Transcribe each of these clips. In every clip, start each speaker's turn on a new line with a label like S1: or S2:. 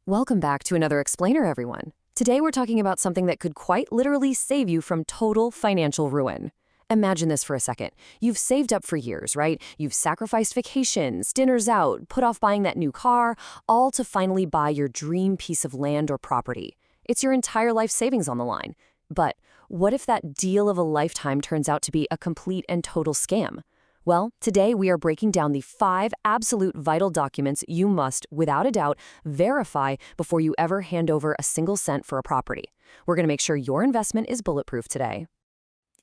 S1: Welcome back to another explainer, everyone. Today we're talking about something that could quite literally save you from total financial ruin. Imagine this for a second. You've saved up for years, right? You've sacrificed vacations, dinners out, put off buying that new car, all to finally buy your dream piece of land or property. It's your entire life savings on the line. But what if that deal of a lifetime turns out to be a complete and total scam? Well, today we are breaking down the 5 absolute vital documents you must, without a doubt, verify before you ever hand over a single cent for a property. We're going to make sure your investment is bulletproof today.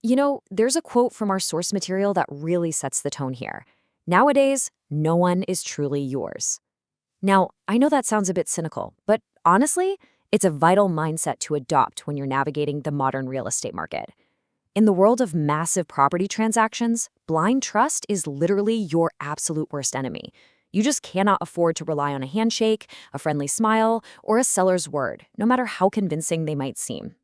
S1: You know, there's a quote from our source material that really sets the tone here. Nowadays, no one is truly yours. Now, I know that sounds a bit cynical, but honestly, it's a vital mindset to adopt when you're navigating the modern real estate market. In the world of massive property transactions, blind trust is literally your absolute worst enemy. You just cannot afford to rely on a handshake, a friendly smile, or a seller's word, no matter how convincing they might seem.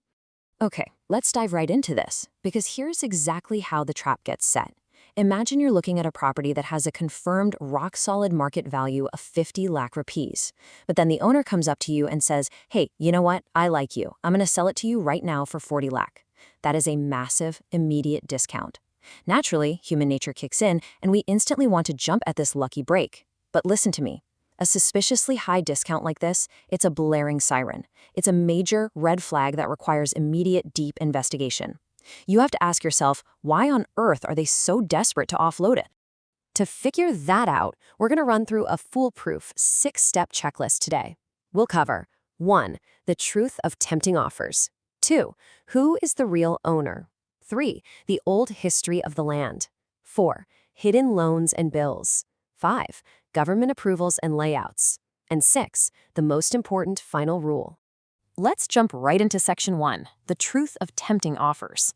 S1: Okay, let's dive right into this, because here's exactly how the trap gets set. Imagine you're looking at a property that has a confirmed rock-solid market value of 50 lakh rupees. But then the owner comes up to you and says, hey, you know what? I like you. I'm going to sell it to you right now for 40 lakh. That is a massive, immediate discount. Naturally, human nature kicks in, and we instantly want to jump at this lucky break. But listen to me. A suspiciously high discount like this, it's a blaring siren. It's a major red flag that requires immediate, deep investigation. You have to ask yourself, why on earth are they so desperate to offload it? To figure that out, we're going to run through a foolproof 6-step checklist today. We'll cover 1. The truth of tempting offers. 2. Who is the real owner? 3. The old history of the land. 4. Hidden loans and bills. 5. Government approvals and layouts. And 6. The most important final rule. Let's jump right into Section 1, the truth of tempting offers.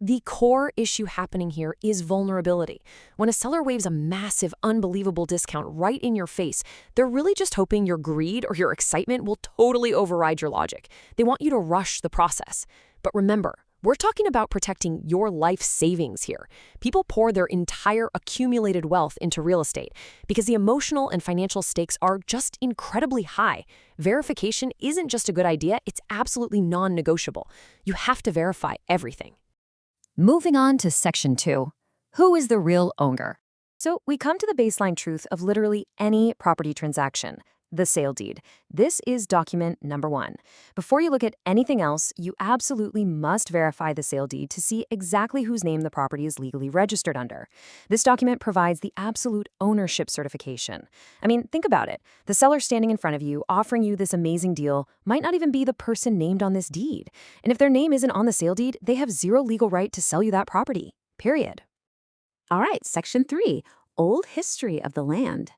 S1: The core issue happening here is vulnerability. When a seller waves a massive, unbelievable discount right in your face, they're really just hoping your greed or your excitement will totally override your logic. They want you to rush the process. But remember, we're talking about protecting your life savings here. People pour their entire accumulated wealth into real estate because the emotional and financial stakes are just incredibly high. Verification isn't just a good idea, it's absolutely non-negotiable. You have to verify everything. Moving on to Section 2, who is the real owner? So we come to the baseline truth of literally any property transaction, the sale deed. This is document number 1. Before you look at anything else, you absolutely must verify the sale deed to see exactly whose name the property is legally registered under. This document provides the absolute ownership certification. I mean, think about it. The seller standing in front of you, offering you this amazing deal, might not even be the person named on this deed. And if their name isn't on the sale deed, they have zero legal right to sell you that property. Period.
S2: All right, Section 3, old history of the land.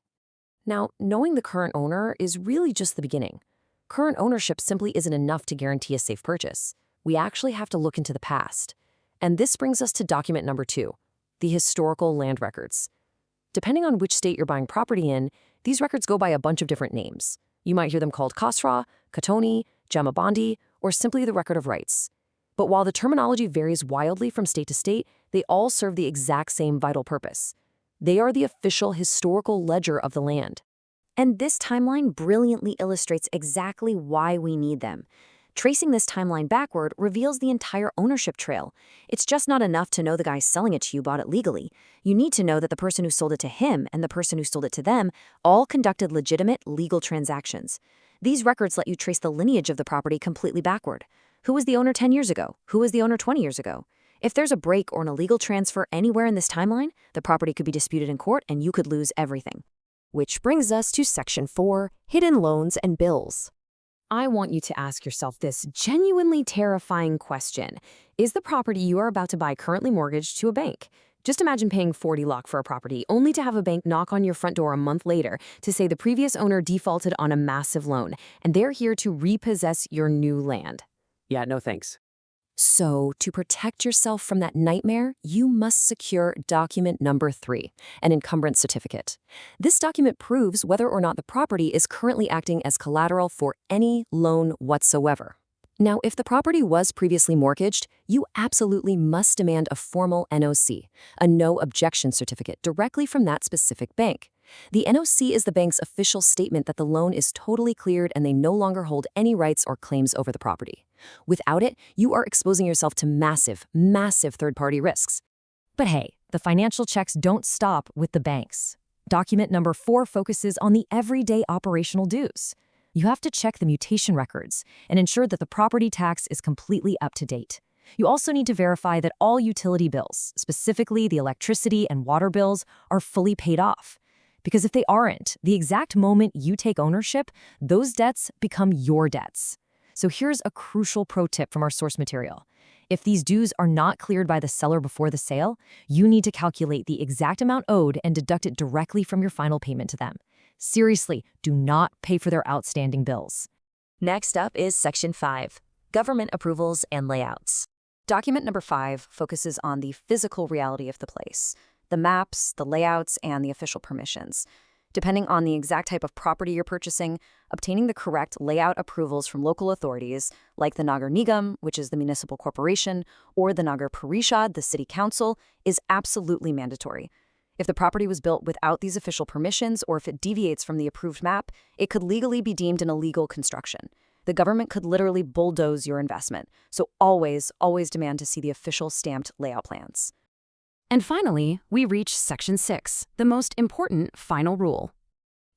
S1: Now, knowing the current owner is really just the beginning. Current ownership simply isn't enough to guarantee a safe purchase. We actually have to look into the past. And this brings us to document number 2, the historical land records. Depending on which state you're buying property in, these records go by a bunch of different names. You might hear them called Khasra, Katoni, Jamabandi, or simply the Record of Rights. But while the terminology varies wildly from state to state, they all serve the exact same vital purpose. They are the official historical ledger of the land.
S2: And this timeline brilliantly illustrates exactly why we need them. Tracing this timeline backward reveals the entire ownership trail. It's just not enough to know the guy selling it to you bought it legally. You need to know that the person who sold it to him and the person who sold it to them all conducted legitimate legal transactions. These records let you trace the lineage of the property completely backward. Who was the owner 10 years ago? Who was the owner 20 years ago? If there's a break or an illegal transfer anywhere in this timeline, the property could be disputed in court and you could lose everything.
S1: Which brings us to Section 4, hidden loans and bills. I want you to ask yourself this genuinely terrifying question. Is the property you are about to buy currently mortgaged to a bank? Just imagine paying 40 lakh for a property only to have a bank knock on your front door a month later to say the previous owner defaulted on a massive loan and they're here to repossess your new land.
S3: Yeah, no thanks.
S1: So, to protect yourself from that nightmare, you must secure document number 3, an encumbrance certificate. This document proves whether or not the property is currently acting as collateral for any loan whatsoever. Now, if the property was previously mortgaged, you absolutely must demand a formal NOC, a no objection certificate, directly from that specific bank. The NOC is the bank's official statement that the loan is totally cleared and they no longer hold any rights or claims over the property. Without it, you are exposing yourself to massive, massive third-party risks. But hey, the financial checks don't stop with the banks. Document number 4 focuses on the everyday operational dues. You have to check the mutation records and ensure that the property tax is completely up to date. You also need to verify that all utility bills, specifically the electricity and water bills, are fully paid off. Because if they aren't, the exact moment you take ownership, those debts become your debts. So here's a crucial pro tip from our source material. If these dues are not cleared by the seller before the sale, you need to calculate the exact amount owed and deduct it directly from your final payment to them. Seriously, do not pay for their outstanding bills.
S2: Next up is Section 5, Government Approvals and Layouts.
S1: Document number 5 focuses on the physical reality of the place, the maps, the layouts, and the official permissions. Depending on the exact type of property you're purchasing, obtaining the correct layout approvals from local authorities, like the Nagar Nigam, which is the municipal corporation, or the Nagar Parishad, the city council, is absolutely mandatory. If the property was built without these official permissions, or if it deviates from the approved map, it could legally be deemed an illegal construction. The government could literally bulldoze your investment, so always demand to see the official stamped layout plans. And finally, we reach Section 6, the most important final rule.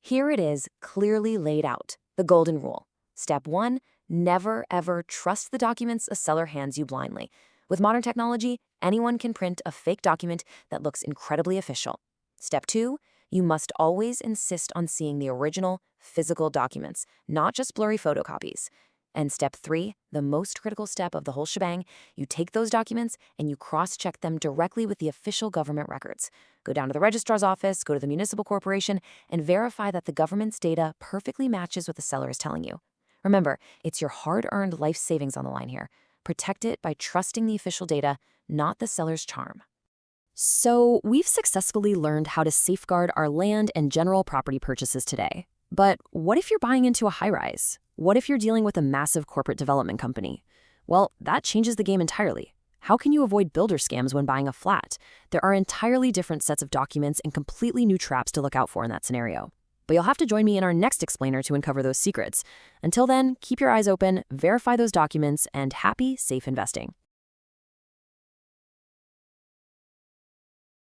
S2: Here it is, clearly laid out, the golden rule. Step 1, never ever trust the documents a seller hands you blindly. With modern technology, anyone can print a fake document that looks incredibly official. Step 2, you must always insist on seeing the original, physical documents, not just blurry photocopies. And step 3, the most critical step of the whole shebang, you take those documents and you cross-check them directly with the official government records. Go down to the registrar's office, go to the municipal corporation, and verify that the government's data perfectly matches what the seller is telling you. Remember, it's your hard-earned life savings on the line here. Protect it by trusting the official data, not the seller's charm.
S1: So, we've successfully learned how to safeguard our land and general property purchases today. But what if you're buying into a high-rise? What if you're dealing with a massive corporate development company? Well, that changes the game entirely. How can you avoid builder scams when buying a flat? There are entirely different sets of documents and completely new traps to look out for in that scenario. But you'll have to join me in our next explainer to uncover those secrets. Until then, keep your eyes open, verify those documents, and happy, safe investing.